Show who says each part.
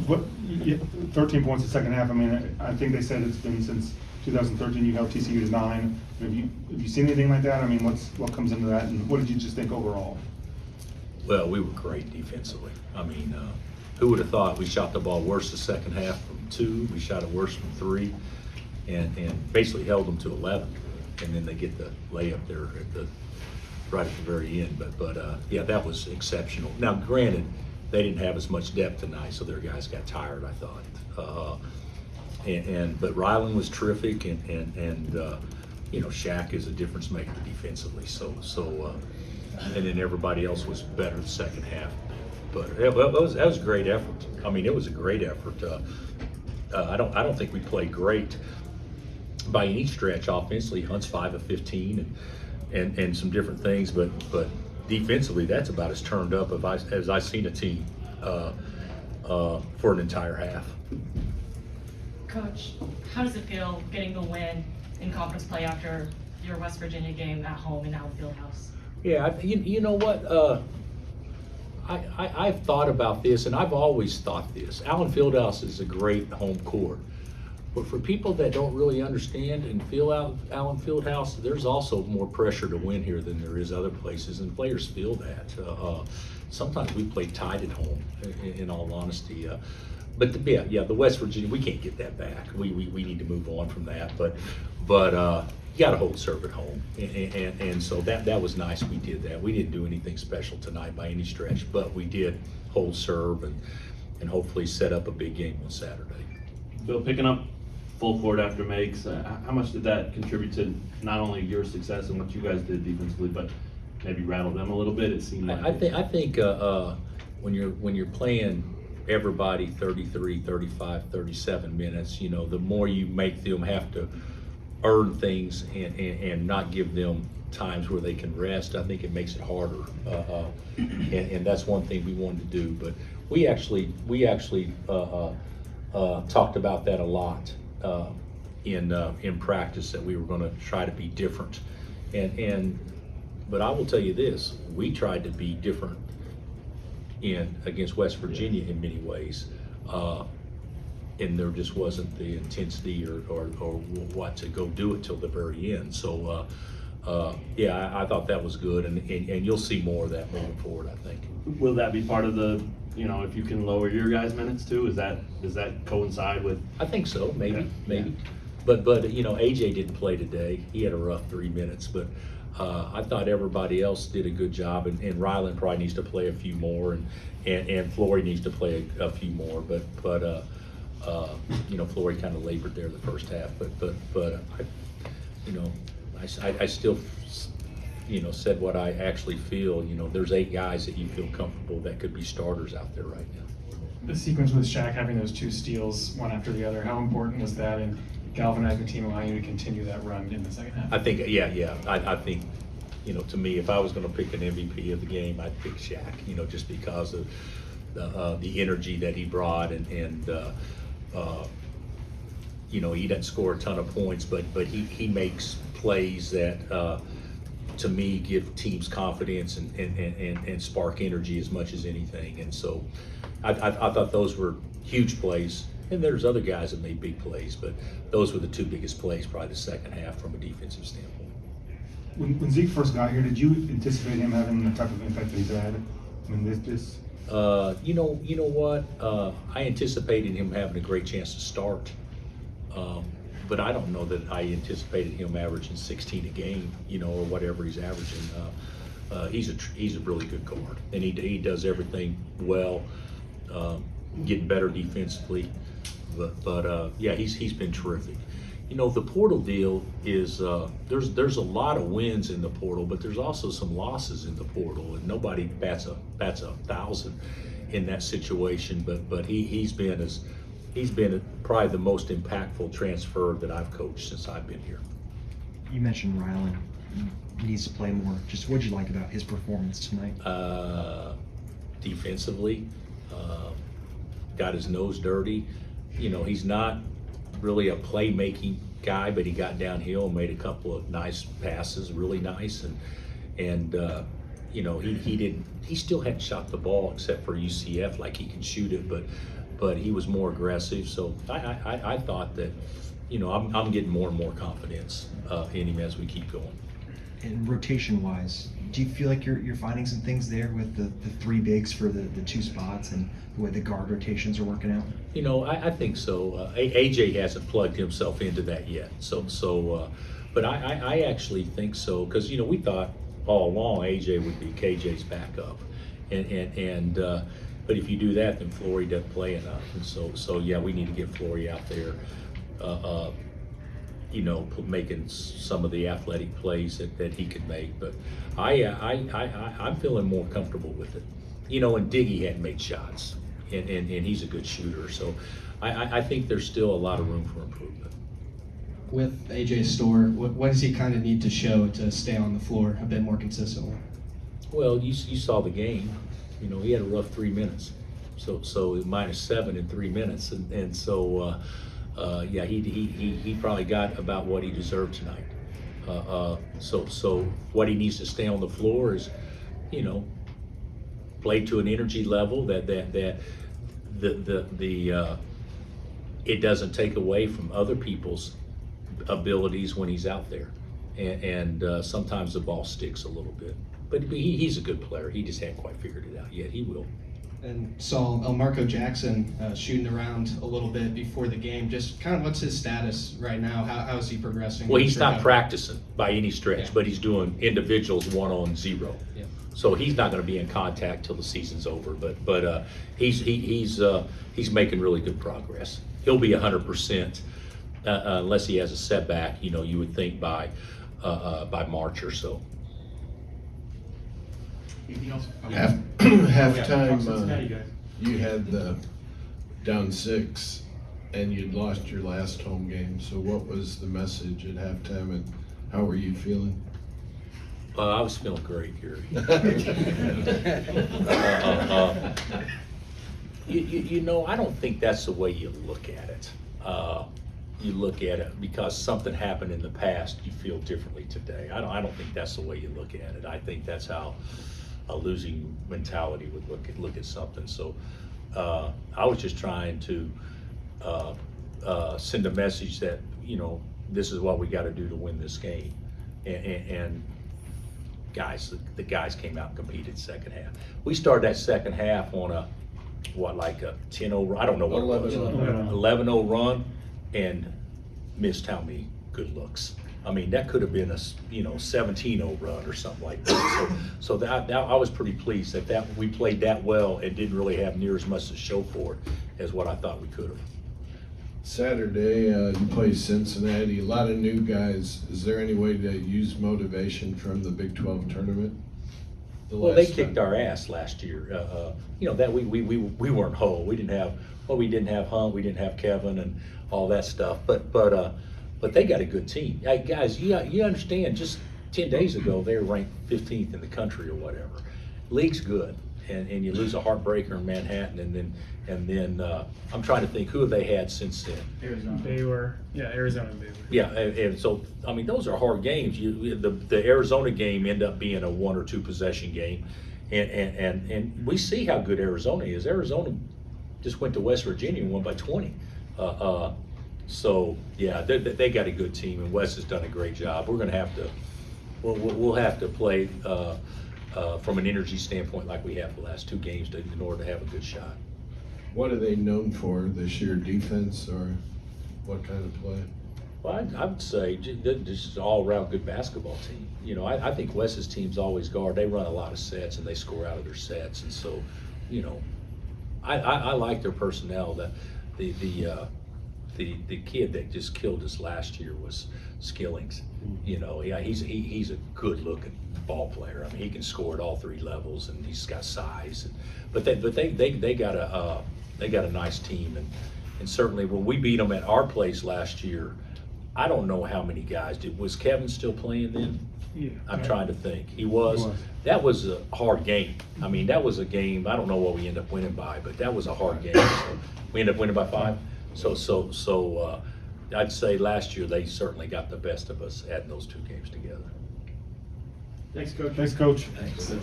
Speaker 1: what, 13 points the second half. I mean, I think they said it's been since 2013 you held TCU to 9. Have you seen anything like that? I mean, what comes into that, and what did you just think overall?
Speaker 2: Well, we were great defensively. I mean, who would have thought we shot the ball worse the second half from 2, we shot it worse from 3, and basically held them to 11, and then they get the layup there right at the very end. But yeah, that was exceptional. Now, granted, they didn't have as much depth tonight, so their guys got tired, I thought. But Ryland was terrific, and you know, Shaq is a difference maker defensively. And then everybody else was better the second half. But that was a great effort. I mean, it was a great effort. I don't think we played great by any stretch offensively. Hunt's 5 of 15 and some different things, but defensively, that's about as turned up as I've seen a team for an entire half.
Speaker 3: Coach, how does it feel getting the win in conference play after your West Virginia game at home in Allen Fieldhouse?
Speaker 2: Yeah, you know what? I've thought about this, and I've always thought this. Allen Fieldhouse is a great home court. But for people that don't really understand and feel out Allen Fieldhouse, there's also more pressure to win here than there is other places, and players feel that. Sometimes we play tight at home, in all honesty. But the West Virginia, we can't get that back. We need to move on from that. But you got to hold serve at home, and so that was nice. We did that. We didn't do anything special tonight by any stretch, but we did hold serve and hopefully set up a big game on Saturday.
Speaker 4: Bill, picking up full court after makes, how much did that contribute to not only your success and what you guys did defensively, but maybe rattle them a little bit? It seemed like
Speaker 2: I think when you're playing everybody 33, 35, 37 minutes, you know, the more you make them have to earn things and not give them times where they can rest, I think it makes it harder. And that's one thing we wanted to do. But we actually talked about that a lot in practice, that we were going to try to be different. But I will tell you this: we tried to be different against West Virginia in many ways, and there just wasn't the intensity or what to go do it till the very end. So yeah, I thought that was good, and you'll see more of that moving forward, I think.
Speaker 4: will that be part of the, you know, if you can lower your guys' minutes too? Does that coincide with?
Speaker 2: I think so, maybe.
Speaker 4: Yeah.
Speaker 2: But you know, AJ didn't play today. He had a rough 3 minutes, but I thought everybody else did a good job, and Ryland probably needs to play a few more, and Flory needs to play a few more, but you know, Flory kind of labored there the first half, but I still, you know, said what I actually feel. You know, there's 8 guys that you feel comfortable that could be starters out there right now.
Speaker 5: The sequence with Shaq having those 2 steals, one after the other, how important was that in galvanizing the team, allowing you to continue that run in the second half?
Speaker 2: I think, yeah. I think, you know, to me, if I was going to pick an MVP of the game, I'd pick Shaq. You know, just because of the energy that he brought, and you know, he doesn't score a ton of points, but he makes plays that to me give teams confidence and spark energy as much as anything. And so I thought those were huge plays. And there's other guys that made big plays, but those were the 2 biggest plays probably the second half from a defensive standpoint.
Speaker 1: When Zeke first got here, did you anticipate him having the type of impact that he's had? I mean, this.
Speaker 2: You know what? I anticipated him having a great chance to start, but I don't know that I anticipated him averaging 16 a game, you know, or whatever he's averaging. He's a really good guard, and he does everything well, getting better defensively. But yeah, he's been terrific. You know, the portal deal is there's a lot of wins in the portal, but there's also some losses in the portal, and nobody bats a 1,000 in that situation. But he's been probably the most impactful transfer that I've coached since I've been here.
Speaker 6: You mentioned Ryland needs to play more. Just what'd you like about his performance tonight?
Speaker 2: Defensively, got his nose dirty. You know, he's not really a playmaking guy, but he got downhill and made a couple of nice passes, really nice, and you know, he still hadn't shot the ball except for UCF like he can shoot it, but he was more aggressive. So I thought that, you know, I'm getting more and more confidence in him as we keep going.
Speaker 6: And rotation wise, do you feel like you're finding some things there with the three bigs for the two spots and the way the guard rotations are working out?
Speaker 2: You know, I think so. AJ hasn't plugged himself into that yet. But I actually think so, because, you know, we thought all along AJ would be KJ's backup. But if you do that, then Flory doesn't play enough. And so yeah, we need to get Flory out there, you know, making some of the athletic plays that he could make. But I'm feeling more comfortable with it. You know, and Diggy hadn't made shots, and he's a good shooter. So I think there's still a lot of room for improvement.
Speaker 7: With AJ Storr, what does he kind of need to show to stay on the floor a bit more consistently?
Speaker 2: Well, you saw the game. You know, he had a rough 3 minutes. So -7 in 3 minutes, and so yeah, he probably got about what he deserved tonight. So what he needs to stay on the floor is, you know, play to an energy level that it doesn't take away from other people's abilities when he's out there, and sometimes the ball sticks a little bit. But he's a good player. He just hadn't quite figured it out yet. He will.
Speaker 7: And saw Elmarco Jackson shooting around a little bit before the game. Just kind of what's his status right now? How is he progressing?
Speaker 2: Well, he's not practicing by any stretch,
Speaker 7: Yeah.
Speaker 2: but he's doing individuals 1-on-0.
Speaker 7: Yeah.
Speaker 2: So he's not going to be in contact till the season's over. But he's making really good progress. He'll be 100% unless he has a setback. You know, you would think by March or so.
Speaker 5: Anything else?
Speaker 8: Halftime, you had the down 6 and you'd lost your last home game. So what was the message at halftime and how were you feeling?
Speaker 2: I was feeling great, Gary. You know, I don't think that's the way you look at it. You look at it because something happened in the past, you feel differently today. I don't think that's the way you look at it. I think that's how a losing mentality would look at something. So I was just trying to send a message that, you know, this is what we got to do to win this game. And guys, the guys came out and competed second half. We started that second half on a 10-0, I don't know what it was, 11-0 run, and missed how many good looks. I mean, that could have been a 17-0 run or something like that. So that I was pretty pleased that we played that well and didn't really have near as much to show for it as what I thought we could have.
Speaker 8: Saturday, you play Cincinnati, a lot of new guys. Is there any way to use motivation from the Big 12 tournament?
Speaker 2: Well, they kicked our ass last year. You know, that we weren't whole. We didn't have Hunt, we didn't have Kevin and all that stuff. But they got a good team. Hey, guys, you understand, just 10 days ago, they were ranked 15th in the country or whatever. League's good, and you lose a heartbreaker in Manhattan, and then I'm trying to think, who have they had since then?
Speaker 5: Arizona and Baylor.
Speaker 2: Yeah, and so, I mean, those are hard games. The Arizona game end up being a 1 or 2 possession game, and we see how good Arizona is. Arizona just went to West Virginia and won by 20. So yeah, they got a good team, and Wes has done a great job. We're going to have to, we'll have to play from an energy standpoint like we have the last 2 games in order to have a good shot.
Speaker 8: What are they known for this year, defense or what kind of play?
Speaker 2: Well, I would say this is an all-around good basketball team. You know, I think Wes's teams always guard. They run a lot of sets and they score out of their sets, and so, you know, I like their personnel. The kid that just killed us last year was Skillings. You know, yeah, he's a good-looking ball player. I mean, he can score at all 3 levels, and he's got size. But they got a nice team, and certainly when we beat them at our place last year, I don't know how many guys did. Was Kevin still playing then?
Speaker 5: Yeah.
Speaker 2: I'm trying to think. He was. That was a hard game. I mean, that was a game. I don't know what we ended up winning by, but that was a hard game. So we ended up winning by 5. So I'd say last year they certainly got the best of us adding those 2 games together.
Speaker 5: Thanks, Coach.
Speaker 1: Thanks, Coach.
Speaker 2: Thanks.